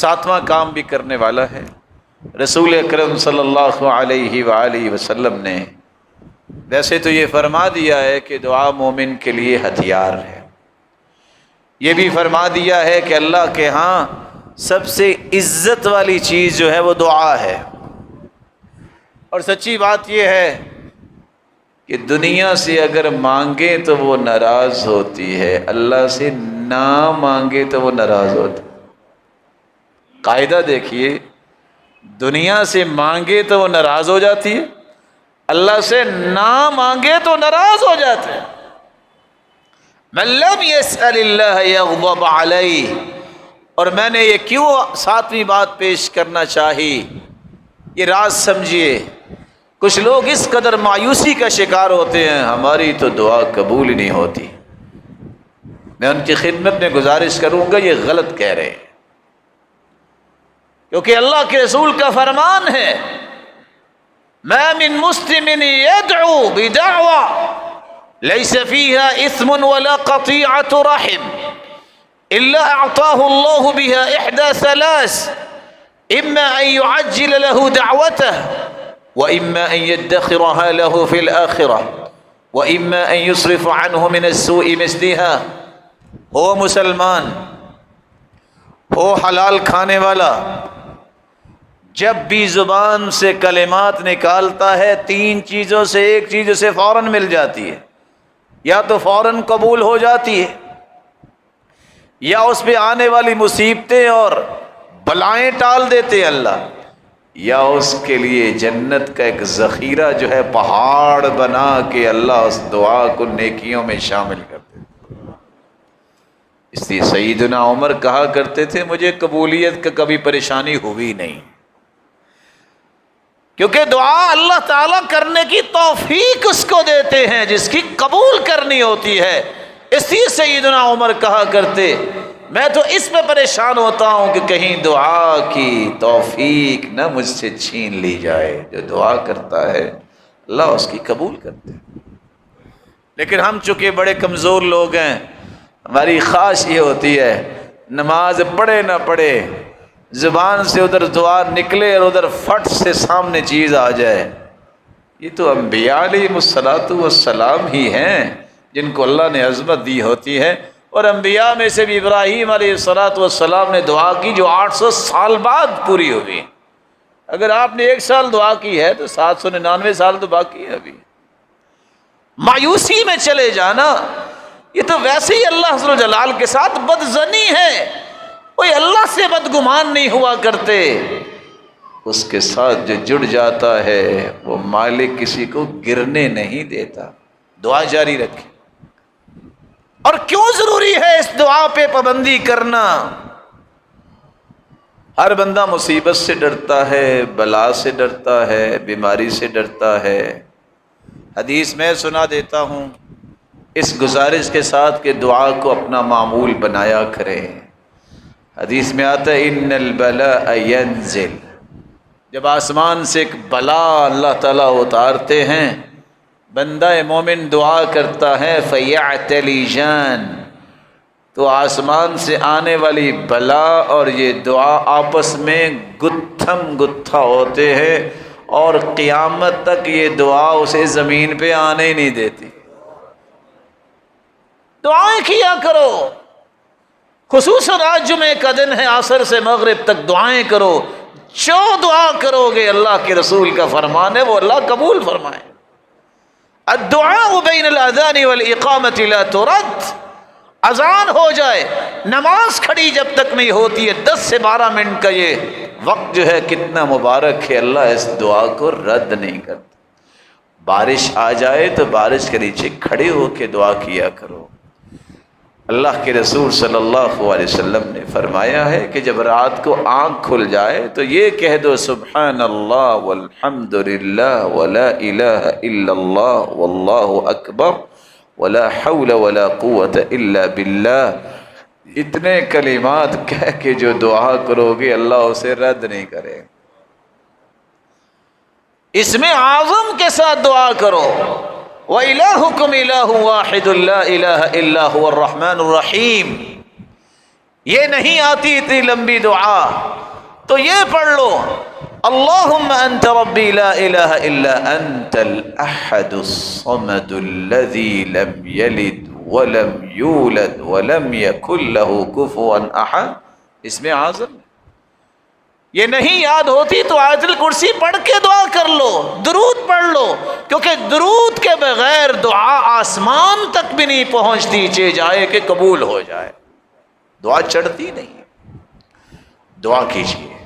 ساتواں کام بھی کرنے والا ہے۔ رسول اکرم صلی اللہ علیہ وآلہ وسلم نے ویسے تو یہ فرما دیا ہے کہ دعا مومن کے لیے ہتھیار ہے، یہ بھی فرما دیا ہے کہ اللہ کے ہاں سب سے عزت والی چیز جو ہے وہ دعا ہے۔ اور سچی بات یہ ہے کہ دنیا سے اگر مانگے تو وہ ناراض ہوتی ہے، اللہ سے نہ مانگے تو وہ ناراض ہوتی ہے۔ قاعدہ دیکھیے، دنیا سے مانگے تو وہ ناراض ہو جاتی ہے، اللہ سے نہ مانگے تو ناراض ہو جاتے ہیں۔ من لم يسأل اللہ یغضب علیہ۔ اور میں نے یہ کیوں ساتویں بات پیش کرنا چاہی، یہ راز سمجھیے۔ کچھ لوگ اس قدر مایوسی کا شکار ہوتے ہیں، ہماری تو دعا قبول ہی نہیں ہوتی۔ میں ان کی خدمت میں گزارش کروں گا، یہ غلط کہہ رہے ہیں، کیونکہ اللہ کے رسول کا فرمان ہے ما من مسلم يدعو بدعوى ليس فيها اثم ولا قطيعة رحم الا اعطاه الله بها احدى ثلاث اما ان يعجل له دعوته واما ان يدخرها له في الاخره واما ان يصرف عنه من السوء مثلها۔ ہو مسلمان، ہو حلال کھانے والا، جب بھی زبان سے کلمات نکالتا ہے تین چیزوں سے ایک چیز اسے فوراً مل جاتی ہے، یا تو فوراً قبول ہو جاتی ہے، یا اس پہ آنے والی مصیبتیں اور بلائیں ٹال دیتے اللہ، یا اس کے لیے جنت کا ایک ذخیرہ جو ہے پہاڑ بنا کے اللہ اس دعا کو نیکیوں میں شامل کر دیتے۔ اس لیے سیدنا عمر کہا کرتے تھے مجھے قبولیت کا کبھی پریشانی ہوئی نہیں، کیونکہ دعا اللہ تعالیٰ کرنے کی توفیق اس کو دیتے ہیں جس کی قبول کرنی ہوتی ہے۔ اس لیے سیدنا عمر کہا کرتے میں تو اس پہ پریشان ہوتا ہوں کہ کہیں دعا کی توفیق نہ مجھ سے چھین لی جائے۔ جو دعا کرتا ہے اللہ اس کی قبول کرتے ہیں۔ لیکن ہم چونکہ بڑے کمزور لوگ ہیں، ہماری خواہش یہ ہوتی ہے نماز پڑھے نہ پڑھے، زبان سے ادھر دعا نکلے اور ادھر فٹ سے سامنے چیز آ جائے۔ یہ تو انبیاء علیہ السلام ہی ہیں جن کو اللہ نے عظمت دی ہوتی ہے، اور انبیاء میں سے بھی ابراہیم علیہ السلام نے دعا کی جو 800 سال بعد پوری ہوئی۔ اگر آپ نے 1 سال دعا کی ہے تو 799 سال تو باقی ہے ابھی۔ مایوسی میں چلے جانا یہ تو ویسے ہی اللہ جل جلال کے ساتھ بدظنی ہے۔ کوئی اللہ سے بدگمان نہیں ہوا کرتے، اس کے ساتھ جو جڑ جاتا ہے وہ مالک کسی کو گرنے نہیں دیتا۔ دعا جاری رکھیں۔ اور کیوں ضروری ہے اس دعا پہ پابندی کرنا؟ ہر بندہ مصیبت سے ڈرتا ہے، بلا سے ڈرتا ہے، بیماری سے ڈرتا ہے۔ حدیث میں سنا دیتا ہوں اس گزارش کے ساتھ کہ دعا کو اپنا معمول بنایا کریں۔ حدیث میں آتا ہے ان البلاء ینزل، جب آسمان سے ایک بلا اللہ تعالیٰ اتارتے ہیں، بندہ مومن دعا کرتا ہے فیعتلیجان، تو آسمان سے آنے والی بلا اور یہ دعا آپس میں گتھم گتھا ہوتے ہیں، اور قیامت تک یہ دعا اسے زمین پہ آنے ہی نہیں دیتی۔ دعائیں کیا کرو، خصوصاً آج جمعے کا دن ہے، عصر سے مغرب تک دعائیں کرو۔ جو دعا کرو گے اللہ کے رسول کا فرمان ہے وہ اللہ قبول فرمائے۔ الدعاء بین الاذان والاقامۃ لا ترد، اذان ہو جائے، نماز کھڑی جب تک نہیں ہوتی ہے 10 سے 12 منٹ کا یہ وقت جو ہے کتنا مبارک ہے، اللہ اس دعا کو رد نہیں کرتا۔ بارش آ جائے تو بارش کے نیچے کھڑے ہو کے دعا کیا کرو۔ اللہ کے رسول صلی اللہ علیہ وسلم نے فرمایا ہے کہ جب رات کو آنکھ کھل جائے تو یہ کہہ دو سبحان اللہ والحمد للہ ولا الہ الا اللہ واللہ اکبر ولا حول ولا قوة الا باللہ۔ اتنے کلمات کہہ کے جو دعا کرو گے اللہ اسے رد نہیں کرے۔ اس میں اعظم کے ساتھ دعا کرو۔ وَإِلَٰهُكُمْ إِلَٰهٌ وَاحِدٌ لَا إِلَٰهَ إِلَّا هُوَ الرَّحْمَٰنُ الرَّحِيمُ۔ یہ نہیں آتی اتنی لمبی دعا تو یہ پڑھ لو، اللہم انت ربی لا الہ الا انت الاحد الصمد الذی لم یلد ولم یولد ولم یکن لہ کفوا احد۔ اس میں اعظم یہ نہیں یاد ہوتی تو آیت الکرسی پڑھ کے دعا کر لو، درود پڑھ لو، کیونکہ درود کے بغیر دعا آسمان تک بھی نہیں پہنچتی، چاہے جائے کہ قبول ہو جائے، دعا چڑھتی نہیں۔ دعا کیجیے۔